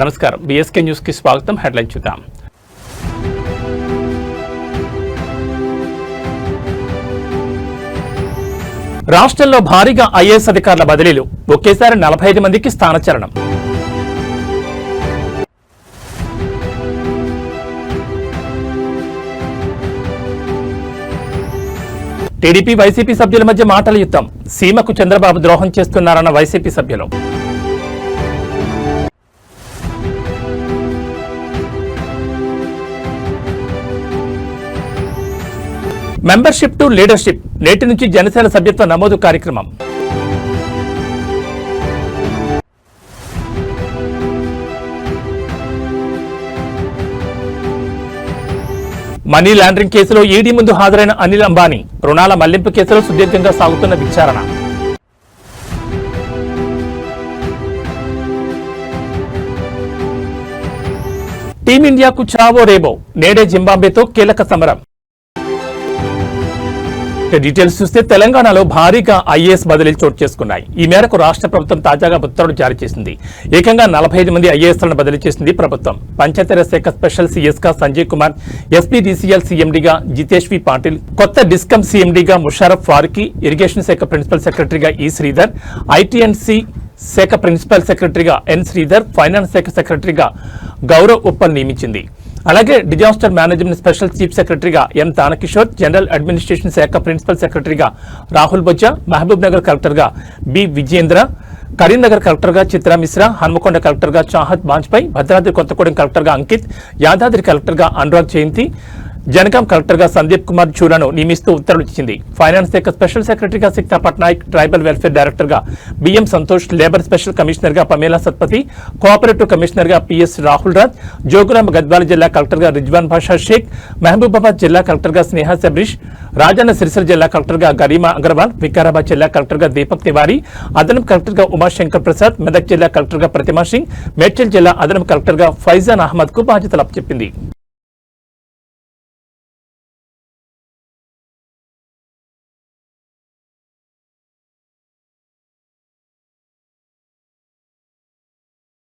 నమస్కారం, BSK news కి స్వాగతం. హెడ్లైన్ చూద్దాం. రాష్ట్రంలో భారీగా ఐఏఎస్ అధికారుల బదిలీలు, ఒకేసారి 45 మందికి స్థానచలనం. టీడీపీ వైసీపీ సభ్యుల మధ్య మాటల యుద్ధం, సీమకు చంద్రబాబు ద్రోహం చేస్తున్నారన్న వైసీపీ సభ్యులు. మెంబర్షిప్ టు లీడర్షిప్, నేటి నుంచి జనసేన సభ్యత్వ నమోదు కార్యక్రమం. మనీ లాండరింగ్ కేసులో ఈడీ ముందు హాజరైన అనిల్ అంబానీ, రుణాల మళ్లింపు కేసులో సుదీర్ఘంగా సాగుతున్న విచారణ. టీమిండియాకు చావో రేబో, నేడే జింబాబ్వేతో కీలక సమరం. డీటెయిల్స్ చూస్తే తెలంగాణలో భారీగా ఐఏఎస్ బదిలీలు చోటు చేసుకున్నాయి. ఈ మేరకు రాష్ట్ర ప్రభుత్వం తాజాగా ఉత్తర్వులు జారీ చేసింది. ఏకంగా 45 మంది ఐఏఎస్లను బదిలీ చేసింది ప్రభుత్వం. పంచాయతీరాజ్ శాఖ స్పెషల్ సీఎస్ గా సంజయ్ కుమార్, ఎస్పీడీసీఎల్ సీఎండీగా జితేష్ వి పాటిల్, కొత్త డిస్కమ్ సీఎండీగా ముషారఫ్ ఫారూఖీ, ఇరిగేషన్ శాఖ ప్రిన్సిపల్ సెక్రటరీగా ఈ శ్రీధర్, ఐటీఎన్సీ శాఖ ప్రిన్సిపల్ సెక్రటరీగా ఎన్ శ్రీధర్, ఫైనాన్స్ శాఖ సెక్రటరీగా గౌరవ్ ఉప్పల్ నియమించింది. అలాగే డిజాస్టర్ మేనేజ్మెంట్ స్పెషల్ చీఫ్ సెక్రటరీగా ఎం తానకిషోర్, జనరల్ అడ్మినిస్ట్రేషన్ శాఖ ప్రిన్సిపల్ సెక్రటరీగా రాహుల్ బొజ్జా, మహబూబ్ నగర్ కలెక్టర్గా బి విజయేంద్ర, కరీంనగర్ కలెక్టర్గా చిత్రా మిశ్రా, హన్మకొండ కలెక్టర్గా చాహత్ బాజ్పేయి, భద్రాద్రి కొత్తగూడెం కలెక్టర్గా అంకిత్, యాదాద్రి కలెక్టర్గా అనురాగ్ జయంతి, జనగాం కలెక్టర్గా సందీప్ కుమార్ చూడాను నియమిస్తూ ఉత్తర్వులు ఇచ్చింది. ఫైనాన్స్ శాఖ స్పెషల్ సెక్రటరీగా సిక్తా పట్నాయక్, ట్రైబల్ వెల్ఫేర్ డైరెక్టర్గా బిఎం సంతోష్, లేబర్ స్పెషల్ కమిషనర్గా పమేలా సత్పతి, కోఆపరేటివ్ కమిషనర్గా పిఎస్ రాహుల్ రాజ్, జోగులాంబ గద్వాల జిల్లా కలెక్టర్గా రిజ్వాన్ బాషా షేక్, మహబూబాబాద్ జిల్లా కలెక్టర్గా స్నేహా సబ్రీష్, రాజన్న సిరిసిల్ల జిల్లా కలెక్టర్గా గరీమా అగర్వాల్, వికారాబాద్ జిల్లా కలెక్టర్గా దీపక్ తివారీ, అదనపు కలెక్టర్గా ఉమాశంకర్ ప్రసాద్, మెదక్ జిల్లా కలెక్టర్గా ప్రతిమా సింగ్, మేడ్చల్ జిల్లా అదనపు కలెక్టర్గా ఫైజాన్ అహ్మద్ కు బాధ్యతలు అప్పచెప్పింది.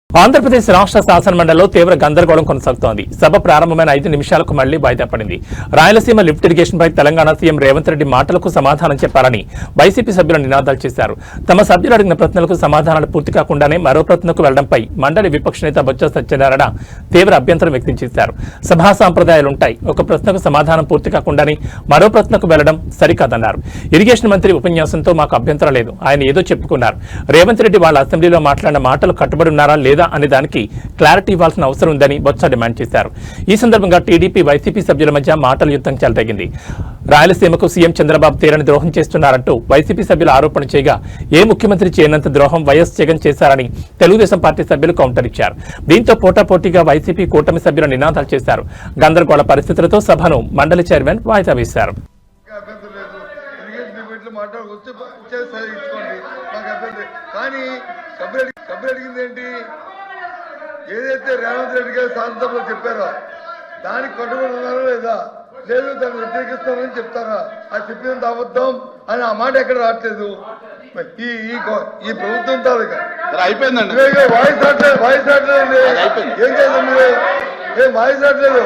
ఆంధ్రప్రదేశ్ రాష్ట్ర శాసనమండలిలో తీవ్ర గందరగోళం కొనసాగుతోంది. సభ ప్రారంభమైన 5 నిమిషాలకు మళ్లీ వాయిదా పడింది. రాయలసీమ లిఫ్ట్ ఇరిగేషన్పై తెలంగాణ సీఎం రేవంత్ రెడ్డి మాటలకు సమాధానం చెప్పాలని వైసీపీ సభ్యులు నినాదాలు చేశారు. తమ సభ్యులు అడిగిన ప్రశ్నలకు సమాధానాలు పూర్తి కాకుండానే మరో ప్రశ్నకు వెళ్లడంపై మండలి విపక్ష నేత బొత్స సత్యనారాయణ తీవ్ర అభ్యంతరం వ్యక్తం చేశారు. సభా సాంప్రదాయాలుంటాయి, ఒక ప్రశ్నకు సమాధానం పూర్తి కాకుండానే మరో ప్రశ్నకు వెళ్లడం సరికాదన్నారు. ఇరిగేషన్ మంత్రి ఉపన్యాసంతో మాకు అభ్యంతరం లేదు, ఆయన ఏదో చెప్పుకున్నారు. రేవంత్ రెడ్డి వాళ్ళ అసెంబ్లీలో మాట్లాడిన మాటలు కట్టుబడి ఉన్నారా లేదా అనే దానికి క్లారిటీ ఇవ్వాల్సిన అవసరం ఉందని బొత్స డిమాండ్ చేశారు. ఈ సందర్భంగా టీడీపీ వైసీపీ సభ్యుల మధ్య మాటల యుద్ధం చెలరేగింది. రాయలసీమకు సీఎం చంద్రబాబు తీరని ద్రోహం చేస్తున్నారంటూ వైసీపీ సభ్యులు ఆరోపణ చేయగా, ఏ ముఖ్యమంత్రి చేయనంత ద్రోహం వైఎస్ జగన్ చేశారని తెలుగుదేశం పార్టీ సభ్యులు కౌంటర్ ఇచ్చారు. దీంతో పోటాపోటీగా వైసీపీ కూటమి సభ్యులు నినాదాలు చేశారు. గందరగోళ పరిస్థితులతో సభను మండలి చైర్మన్ వాయిదా వేశారు. ఏదైతే రేవంత్ రెడ్డి గారు శాసనసభలో చెప్పారో దానికి కట్టుబడి ఉన్నారో లేదా, లేదు దాన్ని వ్యతిరేకిస్తామని చెప్తారా, అది చెప్పినంత అబద్ధం అని ఆ మాట ఎక్కడ రావట్లేదు. ఈ ప్రభుత్వం తాలూకా అయిపోయిందండి. వాయిస్ రావట్లేదు, వాయిస్ రావట్లేదండి. ఏం చేద్దాం మీరు, ఏం వాయిస్ రావట్లేదు.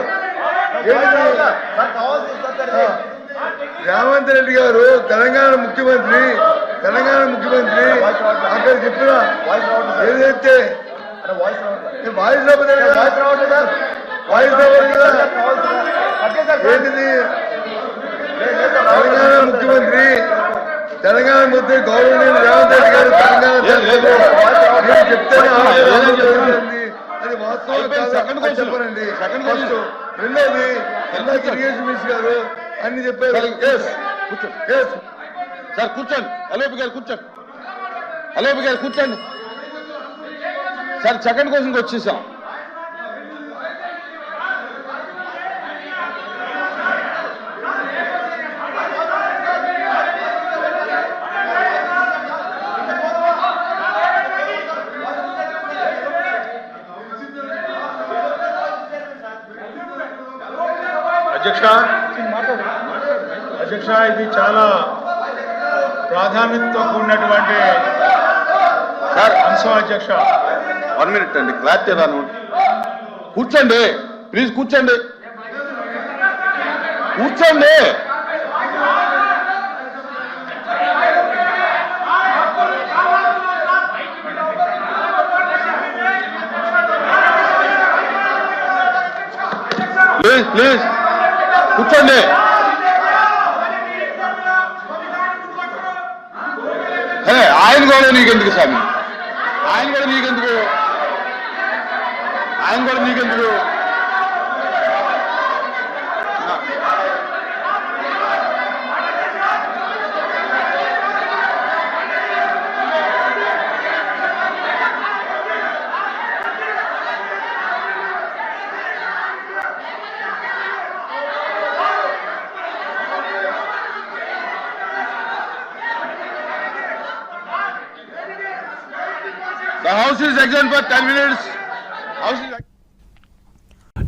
రేవంత్ రెడ్డి గారు తెలంగాణ ముఖ్యమంత్రి అక్కడ చెప్పిన ఏదైతే వాయిస్ రావట్లేదు ఏంటిది, తెలంగాణ ముఖ్యమంత్రి గౌరవనీయులు రేవంత్ రెడ్డి గారు తెలంగాణ చెప్తేనే అది వాస్తవం చెప్పారండి. ఫస్ట్ రెండోది ఇందాక ఇరిగేషన్ మినిస్టర్ గారు అన్ని చెప్పారు. సార్ కూర్చోండి, అలేపి గారు కూర్చోండి, అలేపి గారు కూర్చోండి సార్. సెకండ్ క్వశ్చన్కి వచ్చేసాం. అధ్యక్ష, ఇది చాలా ప్రాధాన్యతతో కూడినటువంటి సార్ అంశం అధ్యక్ష 1 minute అండి, క్లారిటీ రాను. కూర్చోండి ప్లీజ్, కూర్చోండి కూర్చోండి. ప్లీజ్ ప్లీజ్ కూర్చోండి. ఆయన కూడా నీకెందుకు స్వామి, ఆయన కూడా నీకెందుకు, ఆయన కూడా నీకెందుకు. The house is adjourned for 10 minutes. House is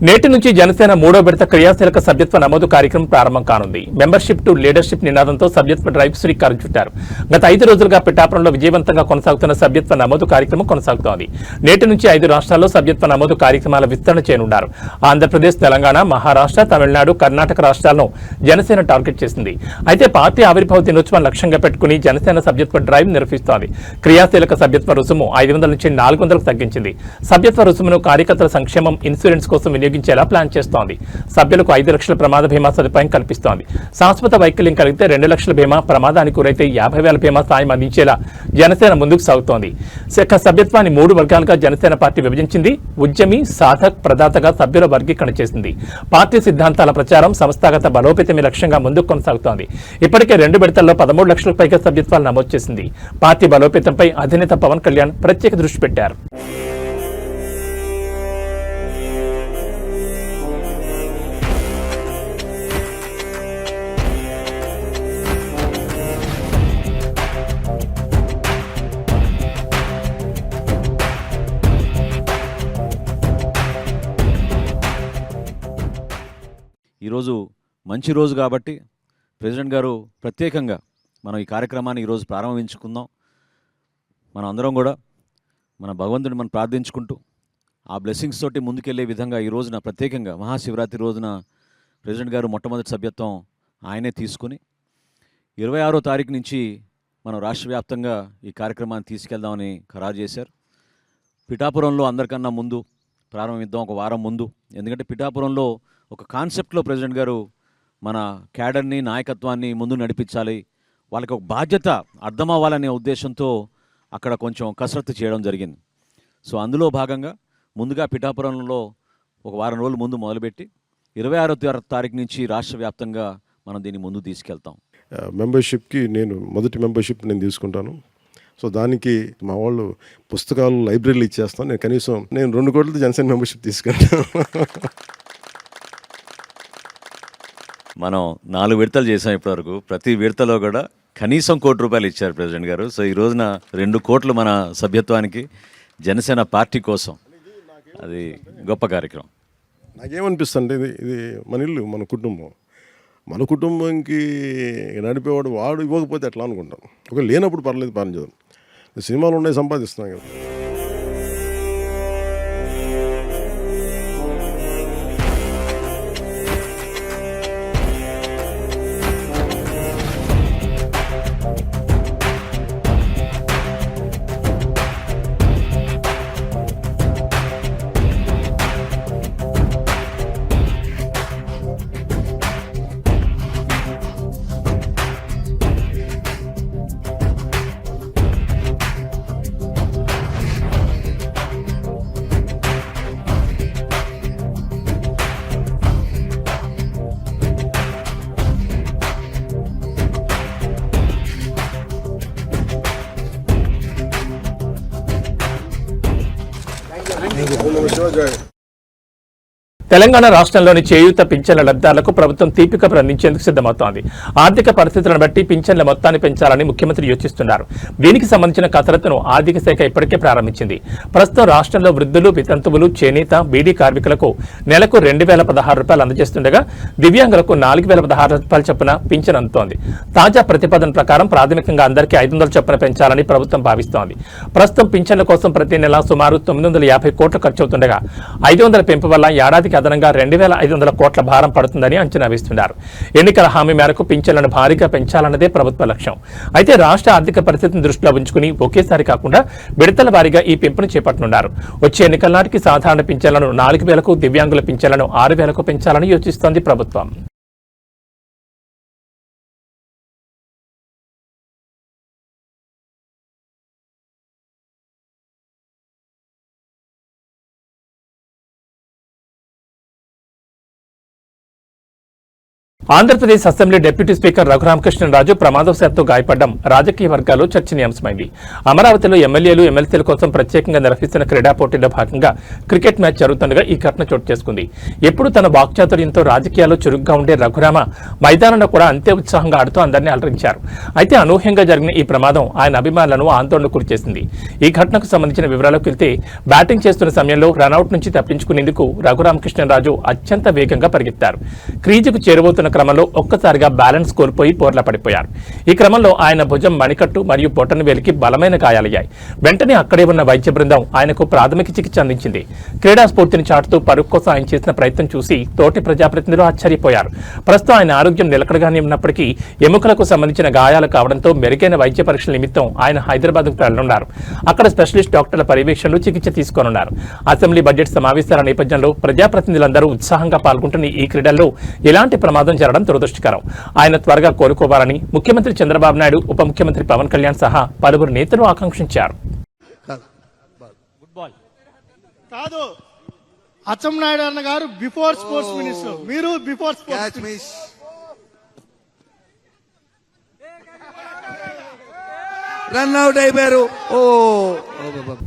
నేటి నుంచి జనసేన 3వ విడత క్రియాశీలక సభ్యత్వ నమోదు కార్యక్రమం ప్రారంభం కానుంది. మెంబర్షిప్ టు లీడర్షిప్ నినాదంతో సభ్యత్వ డ్రైవ్ శ్రీకారం చుట్టారు. గత 5 రోజులుగా పిఠాపురంలో విజయవంతంగా కొనసాగుతున్న సభ్యత్వ నమోదు కార్యక్రమం కొనసాగుతోంది. నేటి నుంచి 5 రాష్ట్రాల్లో సభ్యత్వ నమోదు కార్యక్రమాల విస్తరణ చేయనున్నారు. ఆంధ్రప్రదేశ్, తెలంగాణ, మహారాష్ట్ర, తమిళనాడు, కర్ణాటక రాష్ట్రాలను జనసేన టార్గెట్ చేసింది. అయితే పార్టీ ఆవిర్భావ దినోత్సవం లక్ష్యంగా పెట్టుకుని జనసేన సభ్యత్వ డ్రైవ్ నిర్వహిస్తోంది. క్రియాశీలక సభ్యత్వ రుసుము 500 నుంచి 400కు తగ్గించింది. సభ్యత్వ రుసుమును కార్యకర్తల సంక్షేమం, ఇన్సూరెన్స్ కోసం వినియోగించేలా ప్లాన్ చేస్తోంది. సభ్యులకు 5 లక్షల ప్రమాద బీమా సదుపాయం కల్పిస్తోంది. శాశ్వత వైకల్యం కలిగితే 2 లక్షల బీమా, ప్రమాదానికి గురైతే 50,000 బీమా సాయం అందించేలా జనసేన ముందుకు సాగుతోంది. సభ్యత్వాన్ని 3 వర్గాలుగా జనసేన పార్టీ విభజించింది. ఉద్యమి, సాధక్, ప్రదాతగా సభ్యుల వర్గీకరణ చేసింది. పార్టీ సిద్ధాంతాల ప్రచారం, సంస్థాగత బలోపేతమే లక్ష్యంగా ముందుకు కొనసాగుతోంది. ఇప్పటికే 2 విడతల్లో 13 లక్షలకు పైగా సభ్యత్వాలు నమోదు చేసింది. పార్టీ బలోపేతంపై అధినేత పవన్ కళ్యాణ్ ప్రత్యేక దృష్టి పెట్టారు. ఈరోజు మంచి రోజు కాబట్టి ప్రెసిడెంట్ గారు ప్రత్యేకంగా మనం ఈ కార్యక్రమాన్ని ఈరోజు ప్రారంభించుకుందాం. మనం అందరం కూడా మన భగవంతుడిని మనం ప్రార్థించుకుంటూ ఆ బ్లెస్సింగ్స్ తోటి ముందుకెళ్లే విధంగా ఈ రోజున ప్రత్యేకంగా మహాశివరాత్రి రోజున ప్రెసిడెంట్ గారు మొట్టమొదటి సభ్యత్వం ఆయనే తీసుకుని 26వ తారీఖు నుంచి మనం రాష్ట్ర వ్యాప్తంగా ఈ కార్యక్రమాన్ని తీసుకెళ్దామని ఖరారు చేశారు. పిఠాపురంలో అందరికన్నా ముందు ప్రారంభిద్దాం, ఒక వారం ముందు. ఎందుకంటే పిఠాపురంలో ఒక కాన్సెప్ట్లో ప్రెసిడెంట్ గారు మన క్యాడర్ని, నాయకత్వాన్ని ముందు నడిపించాలి, వాళ్ళకి ఒక బాధ్యత అర్థం అవ్వాలనే ఉద్దేశంతో అక్కడ కొంచెం కసరత్తు చేయడం జరిగింది. సో అందులో భాగంగా ముందుగా పిఠాపురంలో ఒక వారం రోజులు ముందు మొదలుపెట్టి 26వ తారీఖు నుంచి రాష్ట్ర వ్యాప్తంగా మనం దీన్ని ముందు తీసుకెళ్తాం. మెంబర్షిప్కి మొదటి మెంబర్షిప్ నేను తీసుకుంటాను. సో దానికి మా వాళ్ళు పుస్తకాలు, లైబ్రరీలు ఇచ్చేస్తాను. నేను కనీసం 2 కోట్లతో జనసేన మెంబర్షిప్ తీసుకుంటాను. మనం 4 విడతలు చేసాం ఇప్పటివరకు. ప్రతి విడతలో కూడా కనీసం ₹1 కోటి ఇచ్చారు ప్రెసిడెంట్ గారు. సో ఈ రోజున 2 కోట్లు మన సభ్యత్వానికి, జనసేన పార్టీ కోసం. అది గొప్ప కార్యక్రమం. నాకేమనిపిస్తుంది, ఇది మన ఇల్లు, మన కుటుంబం. మన కుటుంబంకి నడిపేవాడు వాడు ఇవ్వకపోతే ఎట్లా అనుకుంటాం. ఒకవేళ లేనప్పుడు పర్లేదు, పర్లేదు. సినిమాలు ఉన్నాయి, సంపాదిస్తున్నాం కదా. తెలంగాణ రాష్ట్రంలోని చేయూత పింఛన్ల లబ్ధిదారులకు ప్రభుత్వం తీపి కబురు అందించేందుకు సిద్దమవుతోంది. ఆర్థిక పరిస్థితులను బట్టి పింఛన్ల మొత్తాన్ని పెంచాలని ముఖ్యమంత్రి యోచిస్తున్నారు. దీనికి సంబంధించిన కసరత్తును ఆర్థిక శాఖ ఇప్పటికే ప్రారంభించింది. ప్రస్తుతం రాష్ట్రంలో వృద్ధులు, వితంతువులు, చేనేత, బీడీ కార్మికులకు నెలకు 2,016 రూపాయలు అందజేస్తుండగా దివ్యాంగులకు 4,016 రూపాయల చొప్పున పింఛన్ అందుతోంది. తాజా ప్రతిపాదన ప్రకారం ప్రాథమికంగా అందరికీ 500 చొప్పున పెంచాలని ప్రభుత్వం భావిస్తోంది. ప్రస్తుతం పింఛన్ల కోసం ప్రతి నెల సుమారు 950 కోట్లు ఖర్చవుతుండగా 500 పెంపు వల్ల ఏడాదికి అదనంగా 2,500 కోట్ల భారం పడుతుందని అంచనా వేస్తున్నారు. ఎన్నికల హామీ మేరకు పింఛన్లను భారీగా పెంచాలన్నదే ప్రభుత్వ లక్ష్యం. అయితే రాష్ట్ర ఆర్థిక పరిస్థితిని దృష్టిలో ఉంచుకుని ఒకేసారి కాకుండా విడతల వారీగా ఈ పెంపును చేపట్టనున్నారు. వచ్చే ఎన్నికల నాటికి సాధారణ పింఛన్లను 4,000కు, దివ్యాంగుల పింఛన్లను 6,000కు పెంచాలని యోచిస్తోంది ప్రభుత్వం. Andhra Pradesh assembly deputy speaker Raghurama Krishna Raju ప్రమాదవశాత్తు గాయపడడం రాజకీయ వర్గాల్లో చర్చనీయాంశమైంది. అమరావతిలో ఎమ్మెల్యేలు, ఎమ్మెల్సీల కోసం ప్రత్యేకంగా నిర్వహిస్తున్న క్రీడా పోటీల్లో భాగంగా క్రికెట్ మ్యాచ్ జరుగుతుండగా ఈ ఘటన చోటు చేసుకుంది. ఎప్పుడు తన వాక్చాతుర్యంతో రాజకీయాల్లో చురుగ్గా ఉండే రఘురామ మైదానంలో కూడా అంతే ఉత్సాహంగా ఆడుతూ అందరినీ అలరించారు. అయితే అనూహ్యంగా జరిగిన ఈ ప్రమాదం ఆయన అభిమానులను ఆందోళనకు గురిచేసింది. ఈ ఘటనకు సంబంధించిన వివరాలకు వెళ్తే బ్యాటింగ్ చేస్తున్న సమయంలో రనౌట్ నుంచి తప్పించుకునేందుకు రఘురామకృష్ణరాజు అత్యంత వేగంగా పరిగెత్తారు. క్రీజుకు చేరువవుతున్న క్రమంలో ఒక్కసారిగా బ్యాలెన్స్ కోల్పోయి బోర్లా పడిపోయారు. ఈ క్రమంలో ఆయన భుజం, మణికట్టు మరియు బొటన వేలికి బలమైన గాయాలయ్యాయి. వెంటనే అక్కడే ఉన్న వైద్య బృందం ఆయనకు ప్రాథమిక చికిత్స అందించింది. క్రీడా స్ఫూర్తిని చాటుతూ పరుగు కోసం ఆయన చేసిన ప్రయత్నం చూసి తోటి ప్రజాప్రతినిధులు ఆశ్చర్యపోయారు. ప్రస్తుతం ఆయన ఆరోగ్యం నిలకడగానే ఉన్నప్పటికీ ఎముకలకు సంబంధించిన గాయాలు కావడంతో మెరుగైన వైద్య పరీక్షల నిమిత్తం ఆయన హైదరాబాద్కు వెళ్లనున్నారు. అక్కడ స్పెషలిస్ట్ డాక్టర్ల పర్యవేక్షణలో చికిత్స తీసుకోనున్నారు. అసెంబ్లీ బడ్జెట్ సమావేశాల నేపథ్యంలో ప్రజాప్రతినిధులందరూ ఉత్సాహంగా పాల్గొంటున్న ఈ క్రీడల్లో ఎలాంటి ప్రమాదం జరగడం దురదృష్టకరం. ఆయన త్వరగా కోలుకోవాలని ముఖ్యమంత్రి చంద్రబాబు నాయుడు, ఉప ముఖ్యమంత్రి పవన్ కళ్యాణ్ సహా పలువురు నేతలు ఆకాంక్షించారు. కాదు, అచ్చెన్నాయుడు అన్న గారు బిఫోర్ స్పోర్ట్స్ మినిస్టర్, మీరు బిఫోర్ స్పోర్ట్స్. రన్ అవుట్ అయిపోయారు.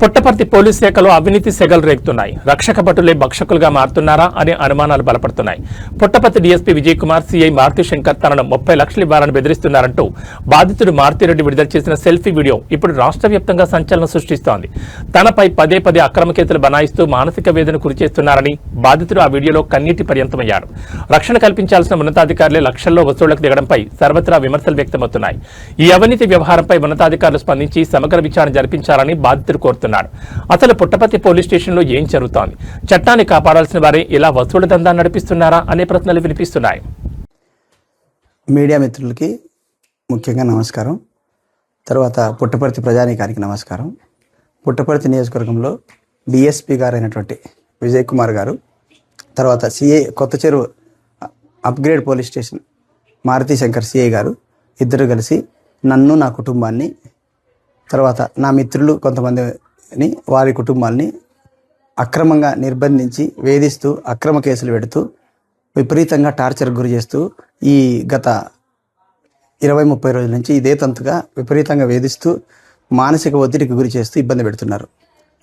పుట్టపర్తి పోలీస్ శాఖలో అవినీతి సెగలు రేగుతున్నాయి. రక్షక భటులే భక్షకులుగా మారుతున్నారా అనే అనుమానాలు బలపడుతున్నాయి. పుట్టపర్తి డీఎస్పీ విజయ్ కుమార్, సీఐ మారుతి శంకర్ తనను 30 లక్షలు ఇవ్వాలని బెదిరిస్తున్నారంటూ బాధితుడు మారుతిరెడ్డి విడుదల చేసిన సెల్ఫీ వీడియో ఇప్పుడు రాష్ట్ర వ్యాప్తంగా సంచలనం సృష్టిస్తోంది. తనపై పదే పదే అక్రమ కేసులు బనాయిస్తూ మానసిక వేదన గురిచేస్తున్నారని బాధితుడు ఆ వీడియోలో కన్నీటి పర్యంతమయ్యారు. రక్షణ కల్పించాల్సిన ఉన్నతాధికారులే లక్షల్లో వసూళ్లకు దిగడంపై సర్వత్రా విమర్శలు వ్యక్తమవుతున్నాయి. ఈ అవినీతి వ్యవహారంపై ఉన్నతాధికారులు స్పందించి సమగ్ర విచారణ జరిపించాలని బాధితుడు కోరుతున్నారు. అసలు పుట్టపర్తి పోలీస్ స్టేషన్లో ఏం జరుగుతోంది? చట్టాన్ని కాపాడాల్సిన వారే ఇలా వసూలు దందా నడిపిస్తున్నారా అనే ప్రశ్నలు వినిపిస్తున్నాయి. మీడియా మిత్రులకి ముఖ్యంగా నమస్కారం. తర్వాత పుట్టపర్తి ప్రజానీకానికి నమస్కారం. పుట్టపర్తి నియోజకవర్గంలో డిఎస్పీ గారు అయినటువంటి విజయ్ కుమార్ గారు, తర్వాత CI Kotha Cheruvu upgrade police station Maruti Shankar CI గారు ఇద్దరు కలిసి నన్ను, నా కుటుంబాన్ని, తర్వాత నా మిత్రులు కొంతమందిని, వారి కుటుంబాలని అక్రమంగా నిర్బంధించి వేధిస్తూ అక్రమ కేసులు పెడుతూ విపరీతంగా టార్చర్ గురి చేస్తూ ఈ గత 20-30 రోజుల నుంచి ఇదే తంతుగా విపరీతంగా వేధిస్తూ మానసిక ఒత్తిడికి గురి చేస్తూ ఇబ్బంది పెడుతున్నారు.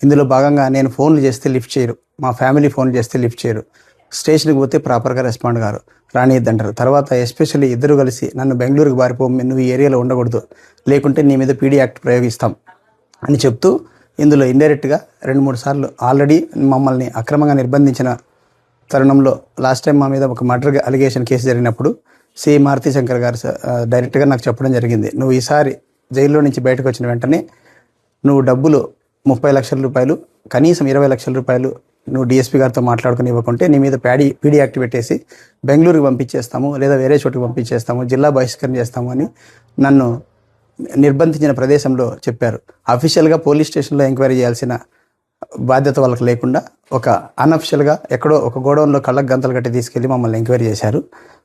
ఇందులో భాగంగా నేను ఫోన్లు చేస్తే లిఫ్ట్ చేయరు, మా ఫ్యామిలీ ఫోన్ చేస్తే లిఫ్ట్ చేయరు, స్టేషన్కి పోతే ప్రాపర్గా రెస్పాండ్ గారు, రానియద్దంటారు. తర్వాత ఎస్పెషల్లీ ఇద్దరు కలిసి నన్ను బెంగళూరుకి పారిపో, నువ్వు ఈ ఏరియాలో ఉండకూడదు, లేకుంటే నీ మీద పీడీ యాక్ట్ ప్రయోగిస్తాం అని చెప్తూ ఇందులో ఇండైరెక్ట్గా 2-3 సార్లు ఆల్రెడీ మమ్మల్ని అక్రమంగా నిర్బంధించిన తరుణంలో లాస్ట్ టైం మా మీద ఒక మర్డర్ అలిగేషన్ కేసు జరిగినప్పుడు సిఐ మారుతి శంకర్ గారు డైరెక్ట్గా నాకు చెప్పడం జరిగింది, నువ్వు ఈసారి జైల్లో నుంచి బయటకు వచ్చిన వెంటనే నువ్వు డబ్బులు 30 లక్షల రూపాయలు, కనీసం 20 లక్షల రూపాయలు నువ్వు డిఎస్పీ గారితో మాట్లాడుకుని ఇవ్వకుంటే నీ మీద పీడీ యాక్ట్ పెట్టేసి బెంగళూరుకి పంపించేస్తాము, లేదా వేరే చోటుకి పంపించేస్తాము, జిల్లా బహిష్కరణ చేస్తాము అని నన్ను నిర్బంధించిన ప్రదేశంలో చెప్పారు. అఫీషియల్గా పోలీస్ స్టేషన్లో ఎంక్వైరీ చేయాల్సిన బాధ్యత వాళ్ళకి లేకుండా ఒక అన్అఫిషియల్గా ఎక్కడో ఒక గోడౌన్లో కళ్ళకు గంతలు కట్టి తీసుకెళ్లి మమ్మల్ని ఎంక్వైరీ చేశారు.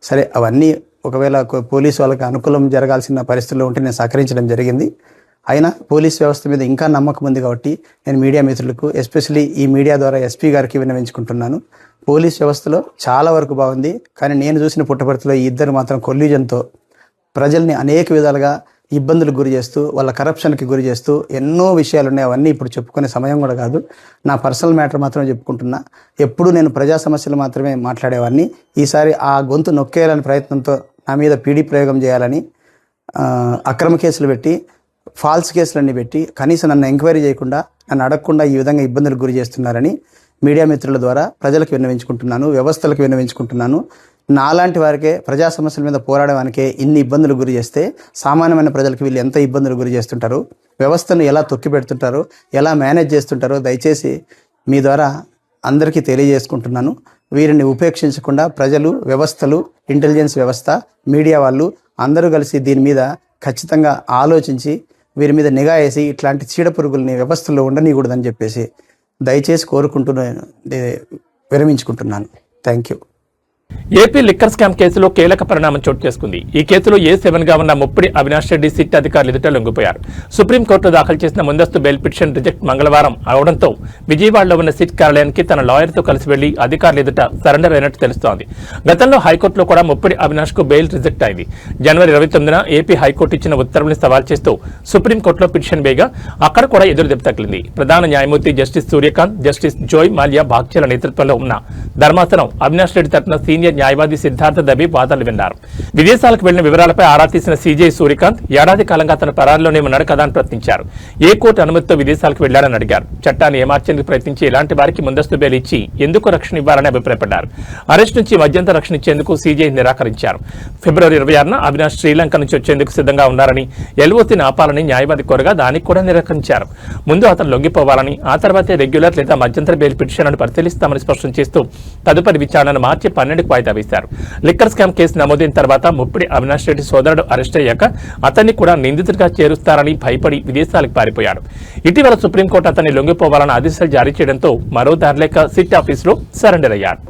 సరే, అవన్నీ ఒకవేళ పోలీసు వాళ్ళకి అనుకూలం జరగాల్సిన పరిస్థితుల్లో ఉంటే నేను సహకరించడం జరిగింది. అయినా పోలీస్ వ్యవస్థ మీద ఇంకా నమ్మకం ఉంది కాబట్టి నేను మీడియా మిత్రులకు, ఎస్పెషలీ ఈ మీడియా ద్వారా ఎస్పీ గారికి విన్నవించుకుంటున్నాను. పోలీస్ వ్యవస్థలో చాలా వరకు బాగుంది, కానీ నేను చూసిన పుట్టపర్తిలో ఈ ఇద్దరు మాత్రం కొల్యూజన్తో ప్రజల్ని అనేక విధాలుగా ఇబ్బందులకు గురి చేస్తూ వాళ్ళ కరప్షన్కి గురి చేస్తూ ఎన్నో విషయాలు ఉన్నాయి. అవన్నీ ఇప్పుడు చెప్పుకునే సమయం కూడా కాదు. నా పర్సనల్ మ్యాటర్ మాత్రమే చెప్పుకుంటున్నా. ఎప్పుడు నేను ప్రజా సమస్యలు మాత్రమే మాట్లాడేవాడిని. ఈసారి ఆ గొంతు నొక్కేయాలని ప్రయత్నంతో నా మీద పీడీ ప్రయోగం చేయాలని అక్రమ కేసులు పెట్టి, ఫాల్స్ కేసులన్నీ పెట్టి, కనీసం నన్ను ఎంక్వైరీ చేయకుండా, నన్ను అడగకుండా ఈ విధంగా ఇబ్బందులకు గురి చేస్తున్నారని మీడియా మిత్రుల ద్వారా ప్రజలకు విన్నవించుకుంటున్నాను, వ్యవస్థలకు విన్నవించుకుంటున్నాను. నాలాంటి వారికే ప్రజా సమస్యల మీద పోరాడడానికే ఇన్ని ఇబ్బందులు గురి చేస్తే సామాన్యమైన ప్రజలకు వీళ్ళు ఎంత ఇబ్బందులు గురి చేస్తుంటారు, వ్యవస్థను ఎలా తొక్కి పెడుతుంటారో, ఎలా మేనేజ్ చేస్తుంటారో దయచేసి మీ ద్వారా అందరికీ తెలియజేసుకుంటున్నాను. వీరిని ఉపేక్షించకుండా ప్రజలు, వ్యవస్థలు, ఇంటెలిజెన్స్ వ్యవస్థ, మీడియా వాళ్ళు అందరూ కలిసి దీని మీద ఖచ్చితంగా ఆలోచించి వీరి మీద నిఘా వేసి ఇట్లాంటి చీడ పురుగుల్ని వ్యవస్థలో ఉండనీయకూడదని చెప్పేసి దయచేసి విరమించుకుంటున్నాను. Thank you. AP liquor scam కేసులో కీలక పరిణామం చోటు చేసుకుంది. ఈ కేసులో A7 గా ఉన్న ముప్పిడి అవినాష్ రెడ్డి సిట్ అధికారులు ఎదుట లొంగిపోయారు. సుప్రీంకోర్టులో దాఖలు చేసిన ముందస్తు బెయిల్ పిటిషన్ రిజెక్ట్ మంగళవారం అవడంతో విజయవాడలో ఉన్న సిట్ కార్యాలయానికి తన లాయర్తో కలిసి వెళ్లి అధికారులు ఎదుట సరెండర్ అయినట్టు తెలుస్తోంది. గతంలో హైకోర్టులో కూడా ముప్పిడి అవినాష్ కు బెయిల్ రిజెక్ట్ అయింది. జనవరి 29న ఏపీ హైకోర్టు ఇచ్చిన ఉత్తర్వుల్ని సవాల్ చేస్తూ సుప్రీంకోర్టులో పిటిషన్ వేయగా అక్కడ కూడా ఎదురుదెబ్బ తగిలింది. ప్రధాన న్యాయమూర్తి జస్టిస్ సూర్యకాంత్, జస్టిస్ జోయ్ మాల్యా బాగ్చేల నేతృత్వంలో ఉన్న ధర్మాసనం అవినాష్ రెడ్డి తరఫున సీనియర్ న్యాయవాది సిద్ధార్థ దబి వాదనలు విన్నారు. విదేశాలకు వెళ్లిన వివరాలపై ఆరా తీసిన సీజే సూర్యకాంత్ ఏడాది కాలంగా తన పరారిలోనే ఉన్నాడు కదా అని ప్రశ్నించారు. ఏ కోర్టు అనుమతితో విదేశాలకు వెళ్లారని అడిగారు. చట్టాన్ని ఏమార్చేందుకు ప్రయత్నించి ఇలాంటి వారికి ముందస్తు బెయిల్ ఇచ్చి ఎందుకు రక్షణ ఇవ్వాలని అభిప్రాయపడ్డారు. అరెస్ట్ నుంచి మధ్యంతర రక్షణ ఇచ్చేందుకు సీజే నిరాకరించారు. ఫిబ్రవరి 26న అవినాష్ శ్రీలంక నుంచి వచ్చేందుకు సిద్ధంగా ఉన్నారని, ఎల్ఓసీని ఆపాలని న్యాయవాది కోరగా దానికి కూడా నిరాకరించారు. ముందు అతను లొంగిపోవాలని, ఆ తర్వాతే రెగ్యులర్ లేదా మధ్యంతర బెయిల్ పిటిషన్ పరిశీలిస్తామని స్పష్టం చేస్తూ తదుపరి విచారణను మార్చి 12కు వాయిదా వేశారు. లిక్కర్ స్కామ్ కేసు నమోదైన తర్వాత ముప్పిడి అవినాష్ రెడ్డి సోదరుడు అరెస్ట్ అయ్యాక అతన్ని కూడా నిందితుడిగా చేరుస్తారని భయపడి విదేశాలకు పారిపోయాడు. ఇటీవల సుప్రీంకోర్టు అతన్ని లొంగిపోవాలని ఆదేశాలు జారీ చేయడంతో మరో దారిలేక సిట్ ఆఫీసులో సరెండర్ అయ్యారు.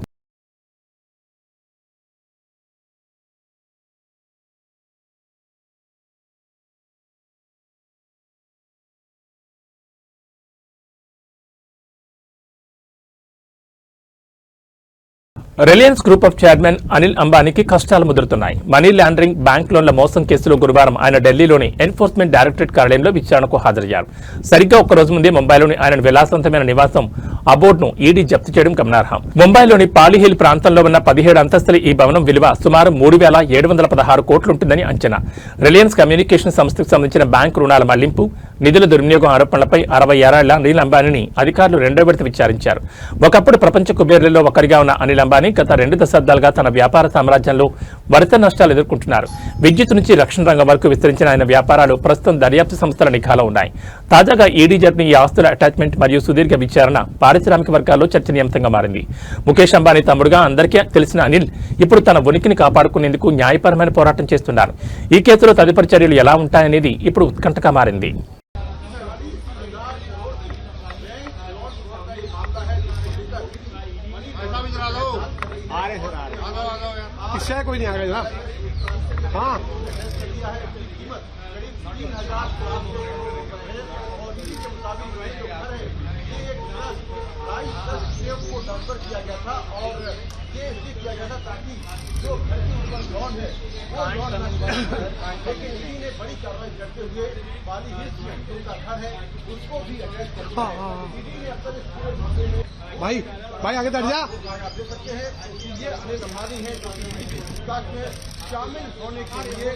Reliance group of chairman Anil అంబానీకి కష్టాలు ముదురుతున్నాయి. మనీ లాండరింగ్, బ్యాంక్ లోన్ల మోసం కేసులో గురువారం ఆయన ఢిల్లీలోని ఎన్ఫోర్స్మెంట్ డైరెక్టరేట్ కార్యాలయంలో విచారణకు హాజరయ్యారు. సరిగ్గా ఒక్కరోజు ముందే ముంబైలోని ఆయన విలాసవంతమైన నివాసం అబోర్డ్ను ఈడీ జప్తు చేయడం గమనార్హం. ముంబైలోని పాలీహిల్ ప్రాంతంలో ఉన్న 17 అంతస్తుల ఈ భవనం విలువ సుమారు 3,716 కోట్లుంటుందని అంచనా. రిలయన్స్ కమ్యూనికేషన్ సంస్థకు సంబంధించిన బ్యాంకు రుణాల మళ్లింపు, నిధుల దుర్వినియోగం ఆరోపణలపై 60 ఏళ్ల అనిల్ అంబానీని అధికారులు 2వ విడత విచారించారు. ఒకప్పుడు ప్రపంచ కుబేర్లలో ఒకరిగా ఉన్న అనిల్ అంబానీ గత 2 దశాబ్దాలుగా తన వ్యాపార సామ్రాజ్యంలో వరుస నష్టాలు ఎదుర్కొంటున్నారు. విద్యుత్ నుంచి రక్షణ రంగం వరకు విస్తరించిన ఆయన వ్యాపారాలు ప్రస్తుతం దర్యాప్తు సంస్థల నిఘాలో ఉన్నాయి. తాజాగా ఈడీ జరిపిన ఈ ఆస్తుల అటాచ్మెంట్ మరియు సుదీర్ఘ విచారణ పారిశ్రామిక వర్గాల్లో చర్చనీయాంశంగా మారింది. ముఖేష్ అంబానీ తమ్ముడుగా అందరికీ తెలిసిన అనిల్ ఇప్పుడు తన ఉనికిని కాపాడుకునేందుకు న్యాయపరమైన పోరాటం చేస్తున్నారు. ఈ కేసులో తదుపరి చర్యలు ఎలా ఉంటాయనేది ఇప్పుడు ఉత్కంఠగా మారింది. इससे कोई नहीं आ गया। हाँ को ट्रांसफर किया गया था और ये इसलिए किया गया था ताकि जो घर के ऊपर लॉन है वो लॉन लेकिन इसी ने बड़ी कार्रवाई करते हुए वाली हिल्स में उनका घर है उसको भी अरेस्ट कर लिया है। ईडी ने अब तक इस पूरे मामले में भाई आगे बढ़ जा। आप देख सकते हैं ये अनिल अंबानी है जो कि ईडी की पूछताछ में शामिल होने के लिए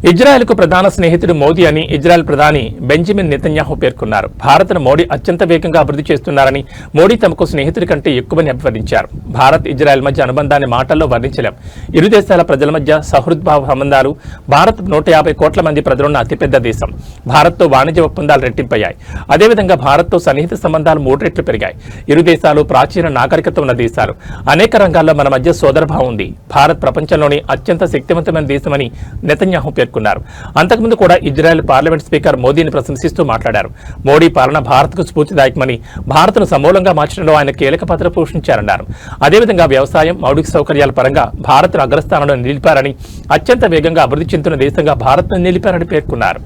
ఇజ్రాయెల్కు ప్రధాన స్నేహితుడు మోదీ అని ఇజ్రాయెల్ ప్రధాని బెంజమిన్ నెతన్యాహు పేర్కొన్నారు. భారత్ను మోడీ అత్యంత వేగంగా అభివృద్ధి చేస్తున్నారని, మోడీ తమకు స్నేహితుడి కంటే ఎక్కువని అభివర్ణించారు. భారత్ ఇజ్రాయెల్ మధ్య అనుబంధాన్ని మాటల్లో వర్ణించలేం. ఇరు దేశాల ప్రజల మధ్య సహృద్భావ సంబంధాలు. భారత్ 150 కోట్ల మంది ప్రజలున్న అతిపెద్ద దేశం. భారత్తో వాణిజ్య ఒప్పందాలు రెట్టింపయ్యాయి. అదేవిధంగా భారత్తో సన్నిహిత సంబంధాలు 3 రెట్లు పెరిగాయి. ఇరు దేశాలు ప్రాచీన నాగరికత ఉన్న దేశాలు. అనేక రంగాల్లో మన మధ్య సోదరభావం ఉంది. భారత్ ప్రపంచంలోని అత్యంత శక్తివంతమైన దేశమని నెతన్యాహు పేర్కొన్నారు. అంతకుముందు కూడా ఇజ్రాయెల్ పార్లమెంట్ స్పీకర్ మోదీని ప్రశంసిస్తూ మాట్లాడారు. మోడీ పాలన భారత్కు స్ఫూర్తిదాయకమని, భారత్ను సమూలంగా మార్చడంలో ఆయన కీలక పాత్ర పోషించారన్నారు. అదేవిధంగా వ్యవసాయం, మౌలిక సౌకర్యాల పరంగా భారత్ను అగ్రస్థానంలో నిలిపారని, అత్యంత వేగంగా అభివృద్ధి చెందుతున్న దేశంగా భారత్ను నిలిపారని పేర్కొన్నారు.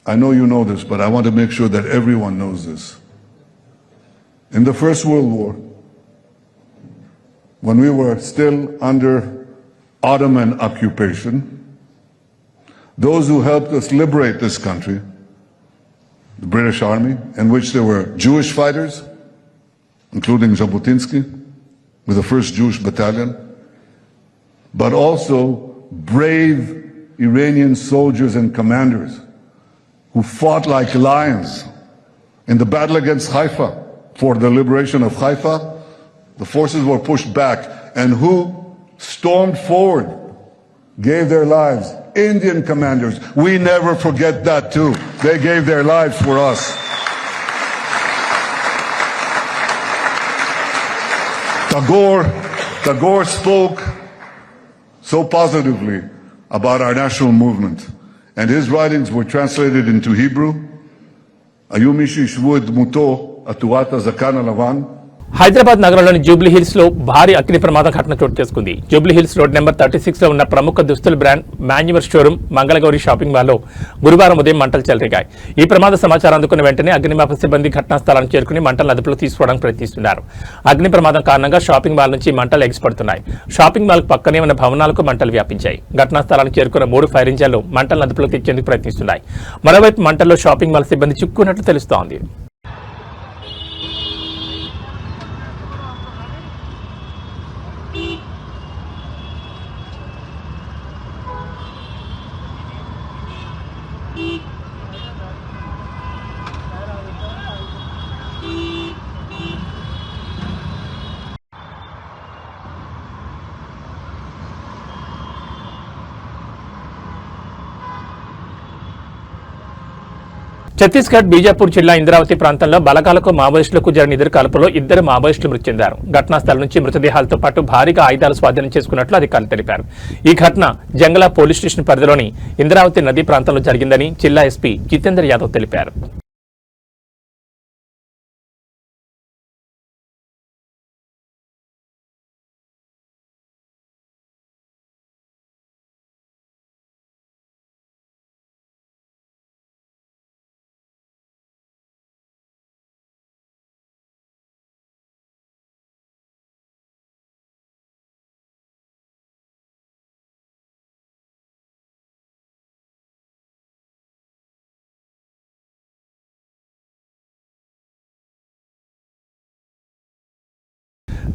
I know you know this, but I want to make sure that everyone knows this. In the First World War, when we were still under Ottoman occupation, those who helped us liberate this country, the British Army, in which there were Jewish fighters, including Jabotinsky, with the 1st Jewish Battalion, but also brave Iranian soldiers and commanders who fought like lions in the battle against Haifa for the liberation of Haifa. The forces were pushed back, and who stormed forward, gave their lives. Indian commanders, we never forget that too. They gave their lives for us. Tagore spoke so positively about our national movement, and his writings were translated into Hebrew. Ayumi Shishvu et Muto Aturat Zakan Alavan. Hyderabad నగరంలోని Jubilee hills లో భారీ అగ్ని ప్రమాదం ఘటన చోటు చేసుకుంది. Jubilee hills road number 36 లో ఉన్న ప్రముఖ దుస్తుల brand manoeuvre showroom Mangala Gauri shopping మాల్లో గురువారం ఉదయం మంటలు చెలరేగాయి. ఈ ప్రమాద సమాచారం అందుకున్న వెంటనే అగ్నిమాపక సిబ్బంది ఘటనా స్థలానికి చేరుకుని మంటలను అదుపులో తీసుకోవడానికి ప్రయత్నిస్తున్నారు. అగ్ని ప్రమాదం కారణంగా షాపింగ్ మాల్ నుంచి మంటలు ఎగిసిపడుతున్నాయి. షాపింగ్ మాల్ పక్కనే ఉన్న భవనాలకు మంటలు వ్యాపించాయి. ఘటనా స్థలానికి చేరుకున్న 3 ఫైర్ ఇంజన్లు మంటలను అదుపులో తెచ్చేందుకు ప్రయత్నిస్తున్నాయి. మరోవైపు మంటల్లో షాపింగ్ మాల్ సిబ్బంది చిక్కుకున్నట్లు తెలుస్తోంది. ఛత్తీస్గఢ్ బీజాపూర్ జిల్లా ఇంద్రావతి ప్రాంతంలో బలగాలకు మావోయిస్టులకు జరిగిన ఎదురుకాల్పులో 2 మావోయిస్టులు మృతి చెందారు. ఘటనా స్థలం నుంచి మృతదేహాలతో పాటు భారీగా ఆయుధాలు స్వాధీనం చేసుకున్నట్లు అధికారులు తెలిపారు. ఈ ఘటన జంగలా పోలీస్ స్టేషన్ పరిధిలోని ఇంద్రావతి నదీ ప్రాంతంలో జరిగిందని జిల్లా ఎస్పీ జితేందర్ యాదవ్ తెలిపారు.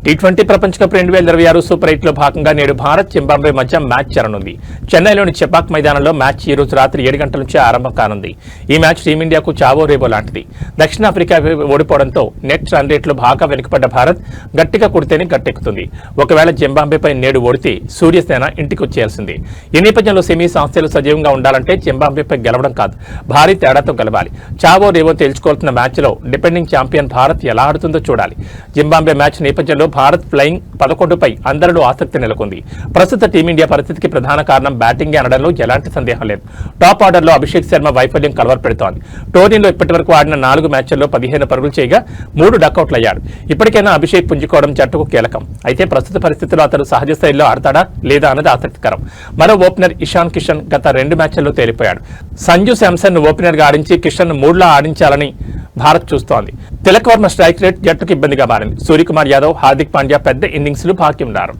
T20 ప్రపంచ కప్ 2026 సూపర్ 8 లో భాగంగా నేడు భారత్ జింబాబ్వే మధ్య మ్యాచ్ జరగనుంది. చెన్నైలోని చెపాక్ మైదానంలో మ్యాచ్ ఈ రోజు రాత్రి 7 గంటల నుంచి ఆరంభం కానుంది. ఈ మ్యాచ్ టీమిండియాకు చావో రేవో లాంటిది. దక్షిణాఫ్రికా ఓడిపోవడంతో నెట్ రన్ రేట్లో బాగా వెనుకబడ్డ భారత్ గట్టిగా కొడితేనే గట్టెక్కుతుంది. ఒకవేళ జింబాబ్వేపై నేడు ఓడితే సూర్యసేన ఇంటికి వచ్చేయాల్సింది. ఈ నేపథ్యంలో సెమీస్ ఆస్ట్రేలియా సజీవంగా ఉండాలంటే జింబాబ్వేపై గెలవడం కాదు, భారీ తేడాతో గెలవాలి. చావో రేవో తేల్చుకోవాల్సిన మ్యాచ్లో డిపెండింగ్ ఛాంపియన్ భారత్ ఎలా ఆడుతుందో చూడాలి. జింబాబ్వే మ్యాచ్ నేపథ్యంలో భారత్ ఫ్లయింగ్ 11పై అందరిలో ఆసక్తి నెలకొంది. ప్రస్తుత టీమిండియా పరిస్థితికి ప్రధాన కారణం బ్యాటింగ్ అనడంలో ఎలాంటి సందేహం లేదు. టాప్ ఆర్డర్లో అభిషేక్ శర్మ వైఫల్యం కలవరపెడుతోంది. టోర్నీలో ఇప్పటివరకు ఆడిన 4 మ్యాచ్ల్లో 15 పరుగులు చేయగా 3 డకౌట్లయ్యాడు. ఇప్పటికైనా అభిషేక్ పుంజుకోవడం జట్టుకు కీలకం. అయితే ప్రస్తుత పరిస్థితుల్లో అతను సహజ స్థాయిలో ఆడతాడా లేదా అన్నది ఆసక్తికరం. మరో ఓపెనర్ ఇషాన్ కిషన్ గత 2 మ్యాచ్ల్లో తేలిపోయాడు. సంజు శాంసన్ ఓపెనర్గా ఆడించి కిషన్ 3లో ఆడించాలని భారత్ చూస్తోంది. తిలక్ వర్మ స్ట్రైక్ రేట్ జట్టుకు ఇబ్బందిగా మారింది. సూర్యకుమార్ యాదవ్, హార్దిక్ పాండ్యా పెద్ద ఇన్నింగ్స్లు బాకీ ఉన్నారు.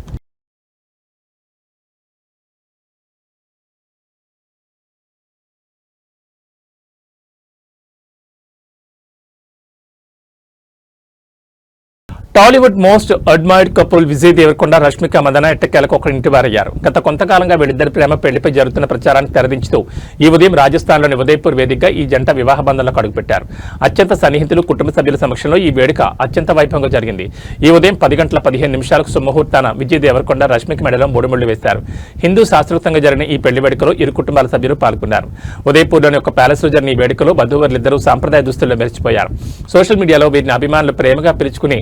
Tollywood most admired couple Vijay Deverakonda, Rashmika Mandanna ఎట్టకేలకు ఒకరి ఇంటి వారయ్యారు. గత కొంతకాలంగా వీళ్ళిద్దరి ప్రేమ పెళ్లిపై జరుగుతున్న ప్రచారానికి తెరదించుతూ ఈ ఉదయం రాజస్థాన్లోని ఉదయపూర్ వేదికగా ఈ జంట వివాహ బంధంలోకి అడుగుపెట్టారు. అత్యంత సన్నిహితులు, కుటుంబ సభ్యుల సమక్షంలో ఈ వేడుక అత్యంత వైభవంగా జరిగింది. ఈ ఉదయం 10 గంటల 15 నిమిషాలకు సుముహూర్తాన విజయ్ దేవరకొండ, రష్మిక మెడలో 3 ముళ్లు వేశారు. హిందూ శాస్త్రోక్తంగా జరిగిన ఈ పెళ్లి వేడుకలో ఇరు కుటుంబాల సభ్యులు పాల్గొన్నారు. ఉదయపూర్లోని ఒక ప్యాలెస్ లో జరిగిన ఈ వేడుకలో వధూవరులిద్దరూ సాంప్రదాయ దుస్తుల్లో మెరిచిపోయారు. సోషల్ మీడియాలో వీరిని అభిమానులు ప్రేమగా పిలుచుకుని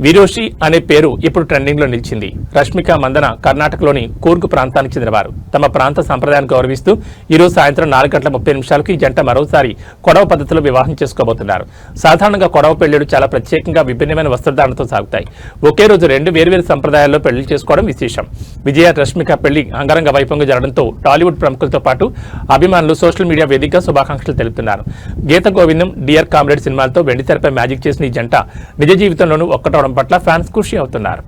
విరోషి అనే పేరు ఇప్పుడు ట్రెండింగ్ లో నిలిచింది. రష్మిక మందన కర్ణాటకలోని కూర్గ్ ప్రాంతానికి చెందినవారు. తమ ప్రాంత సంప్రదాయాన్ని గౌరవిస్తూ ఈ రోజు సాయంత్రం 4 గంటల 30 నిమిషాలకు ఈ జంట మరోసారి కొడవ పద్ధతిలో వివాహం చేసుకోబోతున్నారు. సాధారణంగా కొడవ పెళ్లిళ్లు చాలా ప్రత్యేకంగా విభిన్నమైన వస్త్రధారణతో సాగుతాయి. ఒకే రోజు 2 వేర్వేరు సంప్రదాయాల్లో పెళ్లి చేసుకోవడం విశేషం. విజయ రష్మిక పెళ్లి అంగరంగ వైభవంగా జరగడంతో టాలీవుడ్ ప్రముఖులతో పాటు అభిమానులు సోషల్ మీడియా వేదికగా శుభాకాంక్షలు తెలుపుతున్నారు. గీత గోవిందం, డియర్ కామ్రేడ్ సినిమాలతో వెండితెరపై మ్యాజిక్ చేసిన ఈ జంట నిజ జీవితంలోనూ ఒక్కటవడం పట్ల ఫ్యాన్స్ ఖుషి అవుతున్నారు.